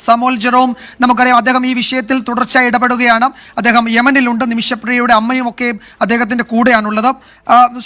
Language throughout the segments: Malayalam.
സമോൽ ജെറോം നമുക്കറിയാം, അദ്ദേഹം ഈ വിഷയത്തിൽ തുടർച്ചയായി ഇടപെടുകയാണ്. അദ്ദേഹം യമനിലുണ്ട്. നിമിഷപ്രിയയുടെ അമ്മയും ഒക്കെ അദ്ദേഹത്തിന്റെ കൂടെയാണുള്ളത്.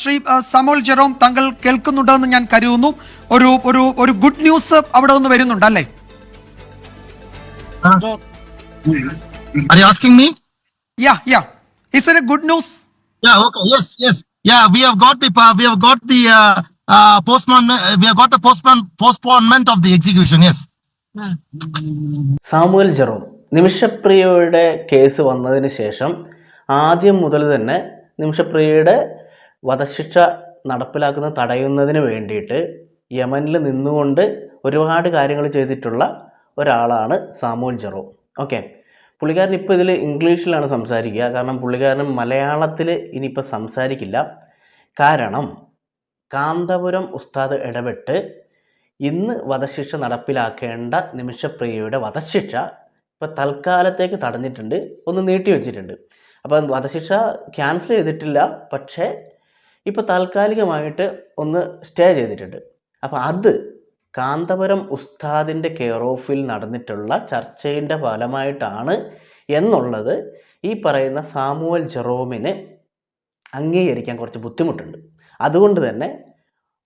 ശ്രീ സമോൽ ജെറോം, താങ്കൾ കേൾക്കുന്നുണ്ടെന്ന് ഞാൻ കരുതുന്നു. ഒരു ഒരു ഒരു ഗുഡ് ന്യൂസ് അവിടെ നിന്ന് വരുന്നുണ്ട് അല്ലേ? Are you asking me? Yeah. Is it a good news? Yeah. Okay. Yes. Yeah, we have got the postponement. We have got the postponement of the execution. Yes. Samuel Jerome നിമിഷപ്രിയയുടെ കേസ് വന്നതിന് ശേഷം ആദ്യം മുതൽ തന്നെ നിമിഷപ്രിയയുടെ വധശിക്ഷ നടപ്പിലാക്കുന്നത് തടയുന്നതിന് വേണ്ടിയിട്ട് യമനിൽ നിന്നുകൊണ്ട് ഒരുപാട് കാര്യങ്ങൾ ചെയ്തിട്ടുള്ള ഒരാളാണ് സാമുവൽ ജെറോം. ഓക്കെ, പുള്ളിക്കാരൻ ഇപ്പോൾ ഇതിൽ ഇംഗ്ലീഷിലാണ് സംസാരിക്കുക. കാരണം പുള്ളിക്കാരൻ മലയാളത്തിൽ ഇനിയിപ്പോൾ സംസാരിക്കില്ല. കാരണം കാന്തപുരം ഉസ്താദ് ഇടപെട്ട് ഇന്ന് വധശിക്ഷ നടപ്പിലാക്കേണ്ട നിമിഷപ്രിയയുടെ വധശിക്ഷ ഇപ്പോൾ തൽക്കാലത്തേക്ക് തടഞ്ഞിട്ടുണ്ട്, ഒന്ന് നീട്ടി വെച്ചിട്ടുണ്ട്. അപ്പോൾ വധശിക്ഷ ക്യാൻസൽ ചെയ്തിട്ടില്ല, പക്ഷേ ഇപ്പോൾ താൽക്കാലികമായിട്ട് ഒന്ന് സ്റ്റേ ചെയ്തിട്ടുണ്ട്. അപ്പോൾ അത് കാന്തപുരം ഉസ്താദിൻ്റെ കെയർ ഓഫിൽ നടന്നിട്ടുള്ള ചർച്ചയുടെ ഫലമായിട്ടാണ് എന്നുള്ളത് ഈ പറയുന്ന സാമുവൽ ജെറോമിന് അംഗീകരിക്കാൻ കുറച്ച് ബുദ്ധിമുട്ടുണ്ട്. അതുകൊണ്ട് തന്നെ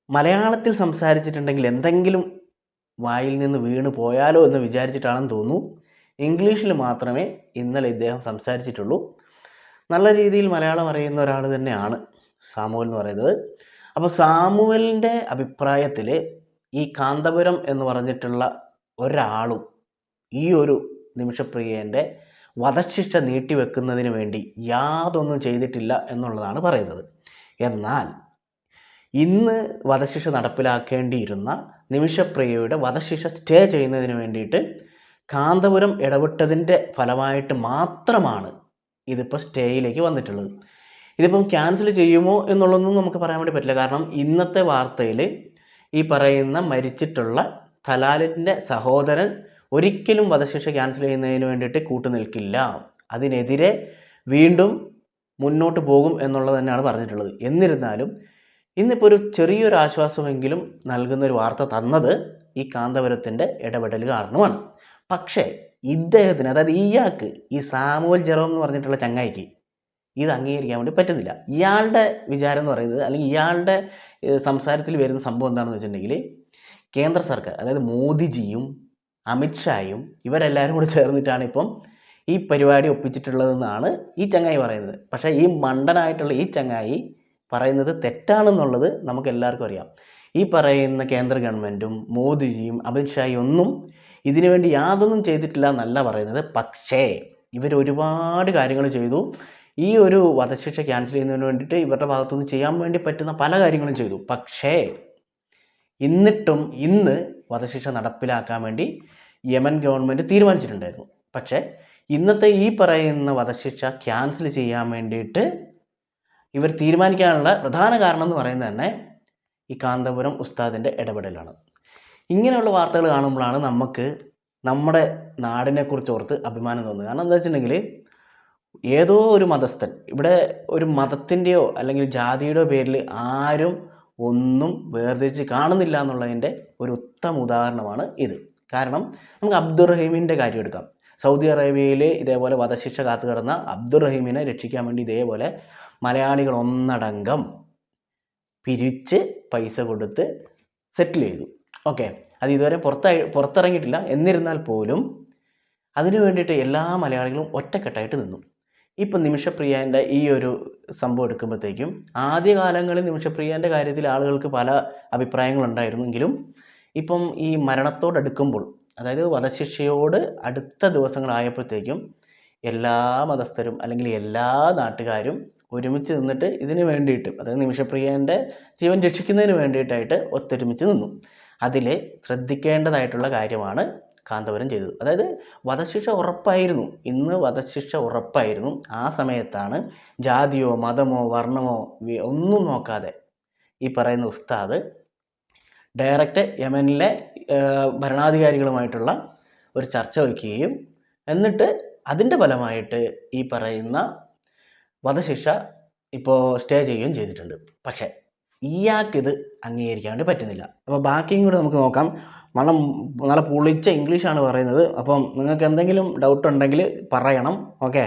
മലയാളത്തിൽ സംസാരിച്ചിട്ടുണ്ടെങ്കിൽ എന്തെങ്കിലും വായിൽ നിന്ന് വീണ് പോയാലോ എന്ന് വിചാരിച്ചിട്ടാണെന്ന് തോന്നുന്നു ഇംഗ്ലീഷിൽ മാത്രമേ ഇന്നലെ ഇദ്ദേഹം സംസാരിച്ചിട്ടുള്ളൂ. നല്ല രീതിയിൽ മലയാളം അറിയുന്ന ഒരാൾ തന്നെയാണ് സാമുവൽ എന്ന് പറയുന്നത്. അപ്പോൾ സാമുവലിൻ്റെ അഭിപ്രായത്തിൽ ഈ കാന്തപുരം എന്ന് പറഞ്ഞിട്ടുള്ള ഒരാളും ഈ ഒരു നിമിഷപ്രിയേൻ്റെ വധശിക്ഷ നീട്ടിവെക്കുന്നതിന് വേണ്ടി യാതൊന്നും ചെയ്തിട്ടില്ല എന്നുള്ളതാണ് പറയുന്നത്. എന്നാൽ ഇന്ന് വധശിക്ഷ നടപ്പിലാക്കേണ്ടിയിരുന്ന നിമിഷപ്രിയയുടെ വധശിക്ഷ സ്റ്റേ ചെയ്യുന്നതിന് വേണ്ടിയിട്ട് കാന്തപുരം ഇടപെട്ടതിൻ്റെ ഫലമായിട്ട് മാത്രമാണ് ഇതിപ്പോൾ സ്റ്റേയിലേക്ക് വന്നിട്ടുള്ളത്. ഇതിപ്പം ക്യാൻസൽ ചെയ്യുമോ എന്നുള്ളതൊന്നും നമുക്ക് പറയാൻ വേണ്ടി പറ്റില്ല. കാരണം ഇന്നത്തെ വാർത്തയിൽ ഈ പറയുന്ന മരിച്ചിട്ടുള്ള തലാലിൻ്റെ സഹോദരൻ ഒരിക്കലും വധശിക്ഷ ക്യാൻസൽ ചെയ്യുന്നതിന് വേണ്ടിയിട്ട് കൂട്ടുനിൽക്കില്ല, അതിനെതിരെ വീണ്ടും മുന്നോട്ട് പോകും എന്നുള്ളത് തന്നെയാണ് പറഞ്ഞിട്ടുള്ളത്. എന്നിരുന്നാലും ഇന്നിപ്പോൾ ഒരു ചെറിയൊരു ആശ്വാസമെങ്കിലും നൽകുന്നൊരു വാർത്ത തന്നത് ഈ കാന്തപുരത്തിൻ്റെ ഇടപെടൽ കാരണമാണ്. പക്ഷേ ഇദ്ദേഹത്തിന്, അതായത് ഇയാൾക്ക്, ഈ സാമുവൽ ജെറോം എന്ന് പറഞ്ഞിട്ടുള്ള ചങ്ങായിക്ക് ഇത് അംഗീകരിക്കാൻ വേണ്ടി പറ്റുന്നില്ല. ഇയാളുടെ വിചാരം എന്ന് പറയുന്നത്, അല്ലെങ്കിൽ ഇയാളുടെ സംസാരത്തിൽ വരുന്ന സംഭവം എന്താണെന്ന് വെച്ചിട്ടുണ്ടെങ്കിൽ കേന്ദ്ര സർക്കാർ, അതായത് മോദിജിയും അമിത്ഷായും ഇവരെല്ലാവരും കൂടി ചേർന്നിട്ടാണ് ഇപ്പം ഈ പരിപാടി ഒപ്പിച്ചിട്ടുള്ളതെന്നാണ് ഈ ചങ്ങായി പറയുന്നത്. പക്ഷേ ഈ മണ്ടനായിട്ടുള്ള ഈ ചങ്ങായി പറയുന്നത് തെറ്റാണെന്നുള്ളത് നമുക്ക് എല്ലാവർക്കും അറിയാം. ഈ പറയുന്ന കേന്ദ്ര ഗവൺമെൻറ്റും മോദിജിയും അമിത്ഷായും ഒന്നും ഇതിനു വേണ്ടി യാതൊന്നും ചെയ്തിട്ടില്ല എന്നല്ല പറയുന്നത്. പക്ഷേ ഇവർ ഒരുപാട് കാര്യങ്ങൾ ചെയ്തു. ഈ ഒരു വധശിക്ഷ ക്യാൻസൽ ചെയ്യുന്നതിന് വേണ്ടിയിട്ട് ഇവരുടെ ഭാഗത്തുനിന്ന് ചെയ്യാൻ വേണ്ടി പറ്റുന്ന പല കാര്യങ്ങളും ചെയ്തു. പക്ഷേ എന്നിട്ടും ഇന്ന് വധശിക്ഷ നടപ്പിലാക്കാൻ വേണ്ടി യമൻ ഗവൺമെൻറ് തീരുമാനിച്ചിട്ടുണ്ടായിരുന്നു. പക്ഷേ ഇന്നത്തെ ഈ പറയുന്ന വധശിക്ഷ ക്യാൻസൽ ചെയ്യാൻ വേണ്ടിയിട്ട് ഇവർ തീരുമാനിക്കാനുള്ള പ്രധാന കാരണം എന്ന് പറയുന്നത് തന്നെ ഈ കാന്തപുരം ഉസ്താദിൻ്റെ ഇടപെടലാണ്. ഇങ്ങനെയുള്ള വാർത്തകൾ കാണുമ്പോഴാണ് നമുക്ക് നമ്മുടെ നാടിനെക്കുറിച്ച് ഓർത്ത് അഭിമാനം തോന്നുന്നത്. കാരണം എന്താ വെച്ചിട്ടുണ്ടെങ്കിൽ ഏതോ ഒരു മതസ്ഥൻ, ഇവിടെ ഒരു മതത്തിൻ്റെയോ അല്ലെങ്കിൽ ജാതിയുടെയോ പേരിൽ ആരും ഒന്നും വേർതിരിച്ച് കാണുന്നില്ല എന്നുള്ളതിൻ്റെ ഒരു ഉത്തമ ഉദാഹരണമാണ് ഇത്. കാരണം നമുക്ക് അബ്ദുറഹീമിൻ്റെ കാര്യം എടുക്കാം. സൗദി അറേബ്യയിൽ ഇതേപോലെ വധശിക്ഷ കാത്തു കിടന്ന അബ്ദുറഹീമിനെ രക്ഷിക്കാൻ വേണ്ടി ഇതേപോലെ മലയാളികൾ ഒന്നടങ്കം പിരിച്ച് പൈസ കൊടുത്ത് സെറ്റിൽ ചെയ്തു. ഓക്കെ, അത് ഇതുവരെ പുറത്തിറങ്ങിയിട്ടില്ല. എന്നിരുന്നാൽ പോലും അതിനു വേണ്ടിയിട്ട് എല്ലാ മലയാളികളും ഒറ്റക്കെട്ടായിട്ട് നിന്നു. ഇപ്പം നിമിഷപ്രിയൻ്റെ ഈ ഒരു സംഭവം എടുക്കുമ്പോഴത്തേക്കും ആദ്യകാലങ്ങളിൽ നിമിഷപ്രിയൻ്റെ കാര്യത്തിൽ ആളുകൾക്ക് പല അഭിപ്രായങ്ങളുണ്ടായിരുന്നെങ്കിലും ഇപ്പം ഈ മരണത്തോടടുക്കുമ്പോൾ, അതായത് വധശിക്ഷയോട് അടുത്ത ദിവസങ്ങളായപ്പോഴത്തേക്കും എല്ലാ മതസ്ഥരും അല്ലെങ്കിൽ എല്ലാ നാട്ടുകാരും ഒരുമിച്ച് നിന്നിട്ട് ഇതിന് വേണ്ടിയിട്ട്, അതായത് നിമിഷപ്രിയൻ്റെ ജീവൻ രക്ഷിക്കുന്നതിന് വേണ്ടിയിട്ടായിട്ട് ഒത്തൊരുമിച്ച് നിന്നു. അതിൽ ശ്രദ്ധിക്കേണ്ടതായിട്ടുള്ള കാര്യമാണ് കാന്തപുരം ചെയ്തത്. അതായത് വധശിക്ഷ ഉറപ്പായിരുന്നു, ഇന്ന് വധശിക്ഷ ഉറപ്പായിരുന്നു. ആ സമയത്താണ് ജാതിയോ മതമോ വർണ്ണമോ ഒന്നും നോക്കാതെ ഈ പറയുന്ന ഉസ്താദ് ഡയറക്റ്റ് യമനിലെ ഭരണാധികാരികളുമായിട്ടുള്ള ഒരു ചർച്ച വയ്ക്കുകയും എന്നിട്ട് അതിൻ്റെ ഫലമായിട്ട് ഈ പറയുന്ന വധശിക്ഷ ഇപ്പോൾ സ്റ്റേ ചെയ്യുകയും ചെയ്തിട്ടുണ്ട്. പക്ഷേ ഇയാൾക്കിത് അംഗീകരിക്കാൻ വേണ്ടി പറ്റുന്നില്ല. അപ്പോൾ ബാക്കിയും കൂടെ നമുക്ക് നോക്കാം. നല്ല പൊളിച്ച ഇംഗ്ലീഷാണ് പറയുന്നത്. അപ്പം നിങ്ങൾക്ക് എന്തെങ്കിലും ഡൗട്ട് ഉണ്ടെങ്കിൽ പറയണം. ഓക്കെ,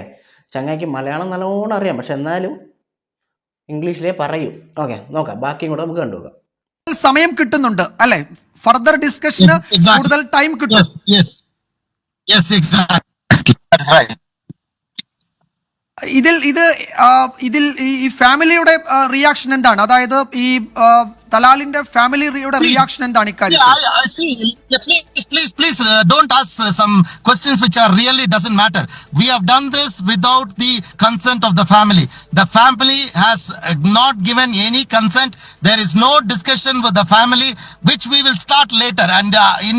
ചങ്ങായിക്ക് മലയാളം നല്ലോണം അറിയാം, പക്ഷെ എന്നാലും ഇംഗ്ലീഷിലേ പറയൂ. ഓക്കെ, നോക്കാം, ബാക്കിയും കൂടെ നമുക്ക് കണ്ടുപോകാം. സമയം കിട്ടുന്നുണ്ട് അല്ലെ, ഫർദർ ഡിസ്കഷന് കൂടുതൽ ടൈം കിട്ടും. Yes, exactly. That's right. ഇതിൽ ഈ ഫാമിലിയുടെ റിയാക്ഷൻ എന്താണ്? അതായത് ഈ തലാലിന്റെ ഫാമിലിയുടെ റിയാക്ഷൻ എന്താണ് ഇക്കാര്യത്തിൽ? Yeah, I see. Yeah, please, don't ask some questions which are really doesn't matter. We have done this without the consent of the family. The family has not given any consent. There is no discussion with the family, which we will start later. And in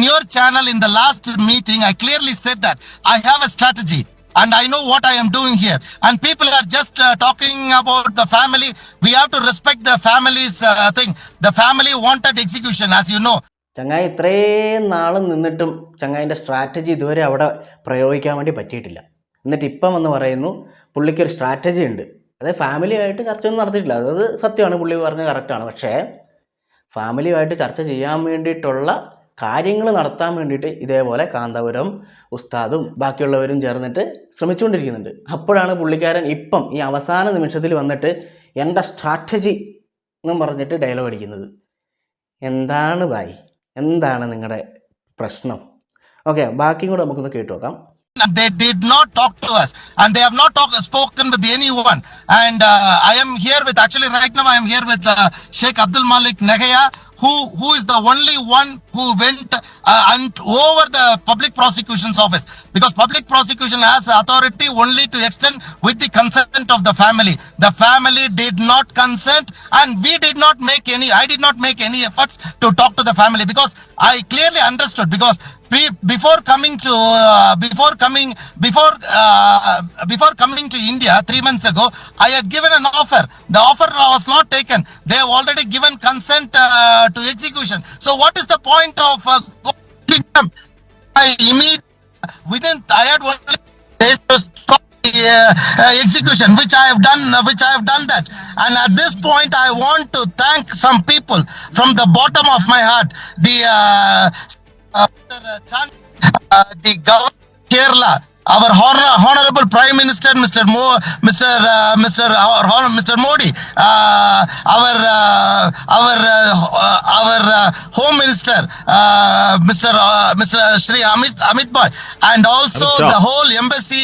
your channel in the last meeting, I clearly said that I have a strategy. And I know what I am doing here. And people are just talking about the family. We have to respect the family's thing. The family wanted execution, as you know. ചങ്ങായി ഇത്രയും നാളും നിന്നിട്ടും ചങ്ങായിൻ്റെ സ്ട്രാറ്റജി ഇതുവരെ അവിടെ പ്രയോഗിക്കാൻ വേണ്ടി പറ്റിയിട്ടില്ല. എന്നിട്ട് ഇപ്പം എന്ന് പറയുന്നു പുള്ളിക്കൊരു സ്ട്രാറ്റജി ഉണ്ട്. അതായത് ഫാമിലിയായിട്ട് ചർച്ചയൊന്നും നടത്തിയിട്ടില്ല. അതായത് സത്യമാണ്, പുള്ളി പറഞ്ഞത് കറക്റ്റാണ്. പക്ഷേ ഫാമിലിയുമായിട്ട് ചർച്ച ചെയ്യാൻ വേണ്ടിയിട്ടുള്ള കാര്യങ്ങൾ നടത്താൻ വേണ്ടിയിട്ട് ഇതേപോലെ കാന്തപുരം ഉസ്താദും ബാക്കിയുള്ളവരും ചേർന്നിട്ട് ശ്രമിച്ചുകൊണ്ടിരിക്കുന്നുണ്ട്. അപ്പോഴാണ് പുള്ളിക്കാരൻ ഇപ്പം ഈ അവസാന നിമിഷത്തിൽ വന്നിട്ട് എൻ്റെ സ്ട്രാറ്റജി എന്നും പറഞ്ഞിട്ട് ഡയലോഗ് അടിക്കുന്നത്. എന്താണ് ഭായ്, എന്താണ് നിങ്ങളുടെ പ്രശ്നം? ഓക്കെ, ബാക്കിയും കൂടെ നമുക്കൊന്ന് കേട്ടു നോക്കാം. They did not talk to us, and they have not spoken with anyone. And I am here with, actually right now I am here with Sheikh Abdul Malik Nahaya, who is the only one who went and over the public prosecution's office, because public prosecution has authority only to extend with the consent of the family. The family did not consent, and we did not make any, I did not make any efforts to talk to the family, because I clearly understood, because before coming to India 3 months ago, I had given an offer. The offer was not taken. They have already given consent to execution. So what is the point of going to them? I had only days to stop the execution, which I have done that. And at this point, I want to thank some people from the bottom of my heart. The government of Kerala, our honorable Prime Minister, Mr. Modi, our Home Minister, Mr. Shri Amit Bhai, and also the whole embassy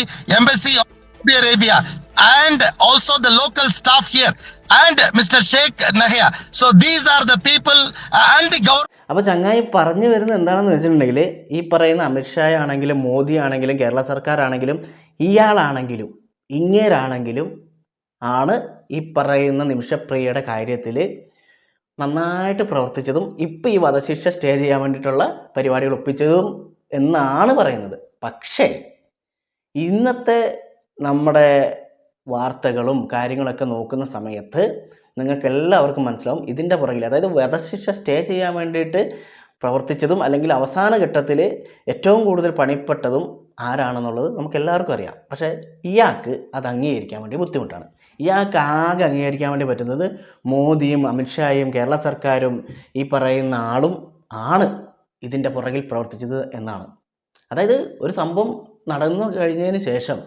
of Saudi Arabia, and also the local staff here, and Mr. Sheikh Nahaya. So these are the people and the government. അപ്പോൾ ചങ്ങായി പറഞ്ഞു വരുന്നത് എന്താണെന്ന് വെച്ചിട്ടുണ്ടെങ്കിൽ, ഈ പറയുന്ന അമിത്ഷാ ആണെങ്കിലും മോദി ആണെങ്കിലും കേരള സർക്കാരാണെങ്കിലും ഇയാളാണെങ്കിലും ഇങ്ങേരാണെങ്കിലും ആണ് ഈ പറയുന്ന നിമിഷപ്രിയയുടെ കാര്യത്തിൽ നന്നായിട്ട് പ്രവർത്തിച്ചതും ഇപ്പം ഈ വധശിക്ഷ സ്റ്റേ ചെയ്യാൻ വേണ്ടിയിട്ടുള്ള പരിപാടികൾ ഒപ്പിച്ചതും എന്നാണ് പറയുന്നത്. പക്ഷേ ഇന്നത്തെ നമ്മുടെ വാർത്തകളും കാര്യങ്ങളൊക്കെ നോക്കുന്ന സമയത്ത് നിങ്ങൾക്ക് എല്ലാവർക്കും മനസ്സിലാവും ഇതിൻ്റെ പുറകിൽ, അതായത് വധശിക്ഷ സ്റ്റേ ചെയ്യാൻ വേണ്ടിയിട്ട് പ്രവർത്തിച്ചതും അല്ലെങ്കിൽ അവസാന ഘട്ടത്തിൽ ഏറ്റവും കൂടുതൽ പണിപ്പെട്ടതും ആരാണെന്നുള്ളത് നമുക്ക് എല്ലാവർക്കും അറിയാം. പക്ഷേ ഇയാൾക്ക് അത് അംഗീകരിക്കാൻ വേണ്ടി ബുദ്ധിമുട്ടാണ്. ഇയാൾക്ക് ആകെ അംഗീകരിക്കാൻ വേണ്ടി പറ്റുന്നത് മോദിയും അമിത്ഷായും കേരള സർക്കാരും ഈ പറയുന്ന ആളും ആണ് ഇതിൻ്റെ പുറകിൽ പ്രവർത്തിച്ചത് എന്നാണ്. അതായത് ഒരു സംഭവം നടന്നു കഴിഞ്ഞതിന് ശേഷം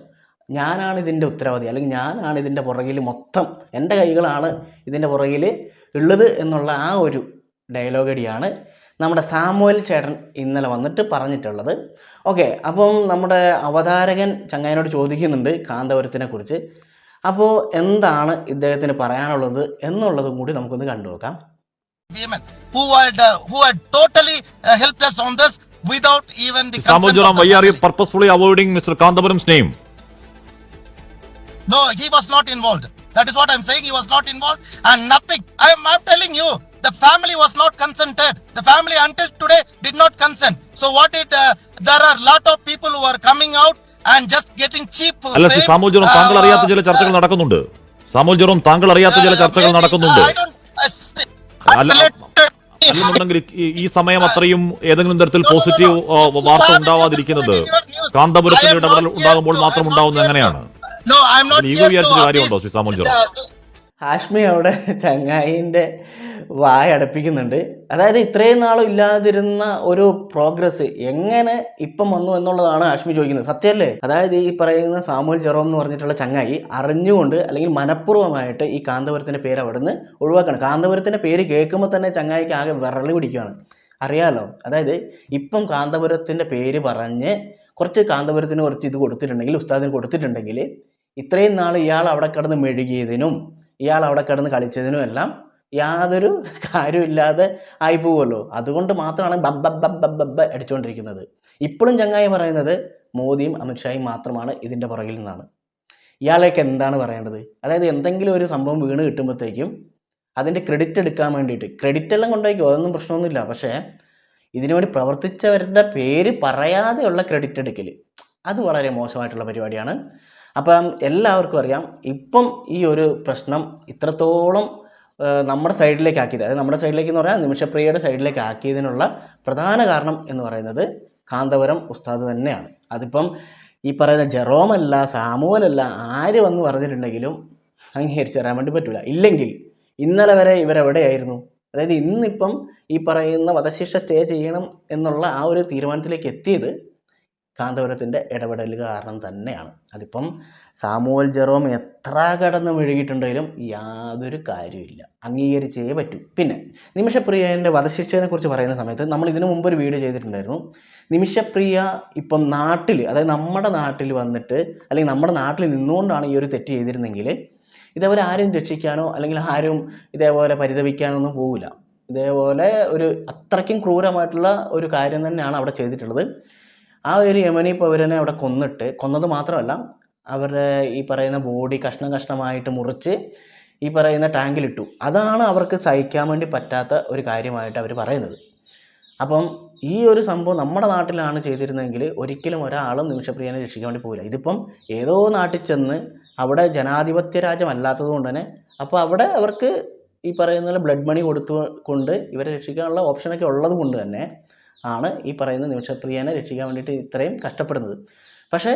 ഞാനാണ് ഇതിൻ്റെ ഉത്തരവാദി, അല്ലെങ്കിൽ ഞാനാണ് ഇതിൻ്റെ പുറകിൽ മൊത്തം, എൻ്റെ കൈകളാണ് ഇതിൻ്റെ പുറകിൽ ഉള്ളത് എന്നുള്ള ആ ഒരു ഡയലോഗടിയാണ് നമ്മുടെ സാമുവൽ ചേട്ടൻ ഇന്നലെ വന്നിട്ട് പറഞ്ഞിട്ടുള്ളത്. ഓക്കെ, അപ്പം നമ്മുടെ അവതാരകൻ ചങ്ങായിനോട് ചോദിക്കുന്നുണ്ട് കാന്തപുരത്തിനെ കുറിച്ച്. അപ്പോൾ എന്താണ് ഇദ്ദേഹത്തിന് പറയാനുള്ളത് എന്നുള്ളതും കൂടി നമുക്കൊന്ന് കണ്ടുനോക്കാം. Who had totally helped us on this without even the consent. Why are you purposefully avoiding Mr. Kandapuram's name? No, he was not involved. That is what I'm saying. He was not involved, and nothing. I'm telling you, the family was not consented. The family until today did not consent. So there are lot of people who are coming out and just getting cheap. അല്ല, സാമുൽ ജെറോം, താങ്കൾ അറിയാത്ത ചില ചർച്ചകൾ നടക്കുന്നുണ്ട്. സാമുൽ ജെറോം, താങ്കൾ അറിയാത്ത ചില ചർച്ചകൾ നടക്കുന്നുണ്ട്. അല്ലെന്നുണ്ടെങ്കിൽ ഈ സമയം അത്രയും ഏതെങ്കിലും തരത്തിൽ പോസിറ്റീവ് വാർത്ത ഉണ്ടാവാതിരിക്കുന്നത് കാന്തപുരത്തിന്റെ ഇടപെടൽ ഉണ്ടാകുമ്പോൾ മാത്രം ഉണ്ടാവുന്നത് എങ്ങനെയാണ്? ഹാഷ്മി അവിടെ ചങ്ങായിന്റെ വായ അടപ്പിക്കുന്നുണ്ട്. അതായത് ഇത്രയും നാളും ഇല്ലാതിരുന്ന ഒരു പ്രോഗ്രസ് എങ്ങനെ ഇപ്പം വന്നു എന്നുള്ളതാണ് ആഷ്മി ചോദിക്കുന്നത്. സത്യമല്ലേ? അതായത് ഈ പറയുന്ന സാമുവൽ ജെറോം എന്ന് പറഞ്ഞിട്ടുള്ള ചങ്ങായി അറിഞ്ഞുകൊണ്ട് അല്ലെങ്കിൽ മനഃപൂർവ്വമായിട്ട് ഈ കാന്തപുരത്തിൻ്റെ പേര് അവിടെ നിന്ന് ഒഴിവാക്കണം. കാന്തപുരത്തിൻ്റെ പേര് കേൾക്കുമ്പോൾ തന്നെ ചങ്ങായിക്ക് ആകെ വിറളി പിടിക്കുകയാണ്. അറിയാലോ, അതായത് ഇപ്പം കാന്തപുരത്തിൻ്റെ പേര് പറഞ്ഞ് കുറച്ച് കാന്തപുരത്തിന് കുറച്ച് ഇത് കൊടുത്തിട്ടുണ്ടെങ്കിൽ, ഉസ്താദിന് കൊടുത്തിട്ടുണ്ടെങ്കിൽ, ഇത്രയും നാൾ ഇയാൾ അവിടെ കിടന്ന് മെഴുകിയതിനും ഇയാൾ അവിടെ കിടന്ന് കളിച്ചതിനും എല്ലാം യാതൊരു കാര്യമില്ലാതെ ആയി പോവുമല്ലോ. അതുകൊണ്ട് മാത്രമാണ് ബബ്ബ അടിച്ചുകൊണ്ടിരിക്കുന്നത്. ഇപ്പോഴും ചങ്ങായി പറയുന്നത് മോദിയും അമിത്ഷായും മാത്രമാണ് ഇതിൻ്റെ പുറകിൽ നിന്നാണ്. ഇയാളെയൊക്കെ എന്താണ് പറയേണ്ടത്? അതായത് എന്തെങ്കിലും ഒരു സംഭവം വീണ് കിട്ടുമ്പോഴത്തേക്കും അതിൻ്റെ ക്രെഡിറ്റ് എടുക്കാൻ വേണ്ടിയിട്ട്, ക്രെഡിറ്റ് എല്ലാം കൊണ്ടുപോയിക്കോ, അതൊന്നും പ്രശ്നമൊന്നുമില്ല. പക്ഷേ ഇതിനുവേണ്ടി പ്രവർത്തിച്ചവരുടെ പേര് പറയാതെയുള്ള ക്രെഡിറ്റ് എടുക്കൽ, അത് വളരെ മോശമായിട്ടുള്ള പരിപാടിയാണ്. അപ്പം എല്ലാവർക്കും അറിയാം ഇപ്പം ഈ ഒരു പ്രശ്നം ഇത്രത്തോളം നമ്മുടെ സൈഡിലേക്ക് ആക്കിയത്, അതായത് നമ്മുടെ സൈഡിലേക്ക് എന്ന് പറഞ്ഞാൽ നിമിഷപ്രിയയുടെ സൈഡിലേക്ക് ആക്കിയതിനുള്ള പ്രധാന കാരണം എന്ന് പറയുന്നത് കാന്തപുരം ഉസ്താദ് തന്നെയാണ്. അതിപ്പം ഈ പറയുന്ന ജെറോമല്ല, സാമുവലല്ല, ആര് വന്ന് പറഞ്ഞിട്ടുണ്ടെങ്കിലും അംഗീകരിച്ച് തരാൻ വേണ്ടി പറ്റില്ല. ഇല്ലെങ്കിൽ ഇന്നലെ വരെ ഇവരെവിടെയായിരുന്നു? അതായത് ഇന്നിപ്പം ഈ പറയുന്ന വധശിക്ഷ സ്റ്റേ ചെയ്യണം എന്നുള്ള ആ ഒരു തീരുമാനത്തിലേക്ക് എത്തിയത് കാന്തപുരത്തിൻ്റെ ഇടപെടൽ കാരണം തന്നെയാണ്. അതിപ്പം സാമുവൽ ജെറോം എത്ര കടന്ന് മെഴുകിയിട്ടുണ്ടെങ്കിലും യാതൊരു കാര്യമില്ല, അംഗീകരിച്ചേ പറ്റൂ. പിന്നെ നിമിഷപ്രിയൻ്റെ വധശിക്ഷയെ കുറിച്ച് പറയുന്ന സമയത്ത് നമ്മൾ ഇതിനു മുമ്പ് ഒരു വീഡിയോ ചെയ്തിട്ടുണ്ടായിരുന്നു. നിമിഷപ്രിയ ഇപ്പം നാട്ടിൽ, അതായത് നമ്മുടെ നാട്ടിൽ വന്നിട്ട് അല്ലെങ്കിൽ നമ്മുടെ നാട്ടിൽ നിന്നുകൊണ്ടാണ് ഈ ഒരു തെറ്റ് ചെയ്തിരുന്നെങ്കിൽ ഇതേപോലെ ആരും രക്ഷിക്കാനോ അല്ലെങ്കിൽ ആരും ഇതേപോലെ പരിതപിക്കാനോ ഒന്നും പോകില്ല. ഇതേപോലെ ഒരു അത്രയ്ക്കും ക്രൂരമായിട്ടുള്ള ഒരു കാര്യം തന്നെയാണ് അവിടെ ചെയ്തിട്ടുള്ളത്. ആ ഒരു യമനി പൗരനെ അവിടെ കൊന്നത് മാത്രമല്ല, അവരുടെ ഈ പറയുന്ന ബോഡി കഷ്ണം കഷ്ണമായിട്ട് മുറിച്ച് ഈ പറയുന്ന ടാങ്കിലിട്ടു. അതാണ് അവർക്ക് സഹിക്കാൻ വേണ്ടി പറ്റാത്ത ഒരു കാര്യമായിട്ട് അവർ പറയുന്നത്. അപ്പം ഈ ഒരു സംഭവം നമ്മുടെ നാട്ടിലാണ് ചെയ്തിരുന്നതെങ്കിൽ ഒരിക്കലും ഒരാളും നിമിഷപ്രിയനെ രക്ഷിക്കാൻ വേണ്ടി പോകില്ല. ഇതിപ്പം ഏതോ നാട്ടിൽ ചെന്ന് അവിടെ ജനാധിപത്യ രാജ്യമല്ലാത്തത് കൊണ്ട് തന്നെ അപ്പോൾ അവിടെ അവർക്ക് ഈ പറയുന്ന ബ്ലഡ് മണി കൊണ്ട് ഇവരെ രക്ഷിക്കാനുള്ള ഓപ്ഷനൊക്കെ ഉള്ളത് കൊണ്ട് തന്നെ ആണ് ഈ പറയുന്ന നിമിഷപ്രിയനെ രക്ഷിക്കാൻ വേണ്ടിയിട്ട് ഇത്രയും കഷ്ടപ്പെടുന്നത്. പക്ഷേ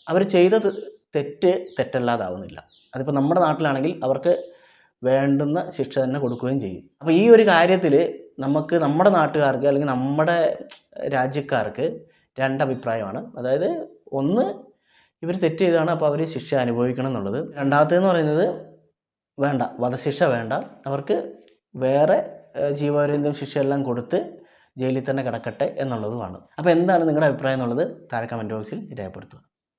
അവർ ചെയ്ത തെറ്റല്ലാതാവുന്നില്ല. അതിപ്പോൾ നമ്മുടെ നാട്ടിലാണെങ്കിൽ അവർക്ക് വേണ്ടുന്ന ശിക്ഷ തന്നെ കൊടുക്കുകയും ചെയ്യും. അപ്പോൾ ഈ ഒരു കാര്യത്തിൽ നമുക്ക് നമ്മുടെ നാട്ടുകാർക്ക് അല്ലെങ്കിൽ നമ്മുടെ രാജ്യക്കാർക്ക് രണ്ടഭിപ്രായമാണ്. അതായത് ഒന്ന്, ഇവർ തെറ്റ് ചെയ്താണ്, അപ്പോൾ അവർ ശിക്ഷ അനുഭവിക്കണം എന്നുള്ളത്. രണ്ടാമത്തേന്ന് പറയുന്നത് വേണ്ട, വധശിക്ഷ വേണ്ട, അവർക്ക് വേറെ ജീവപര്യന്തം ശിക്ഷയെല്ലാം കൊടുത്ത് ജയിലിൽ തന്നെ കിടക്കട്ടെ എന്നുള്ളതുമാണ്. അപ്പോൾ എന്താണ് നിങ്ങളുടെ അഭിപ്രായം എന്നുള്ളത് താഴെ കമൻറ്റ് ബോക്സിൽ രേഖപ്പെടുത്തുക.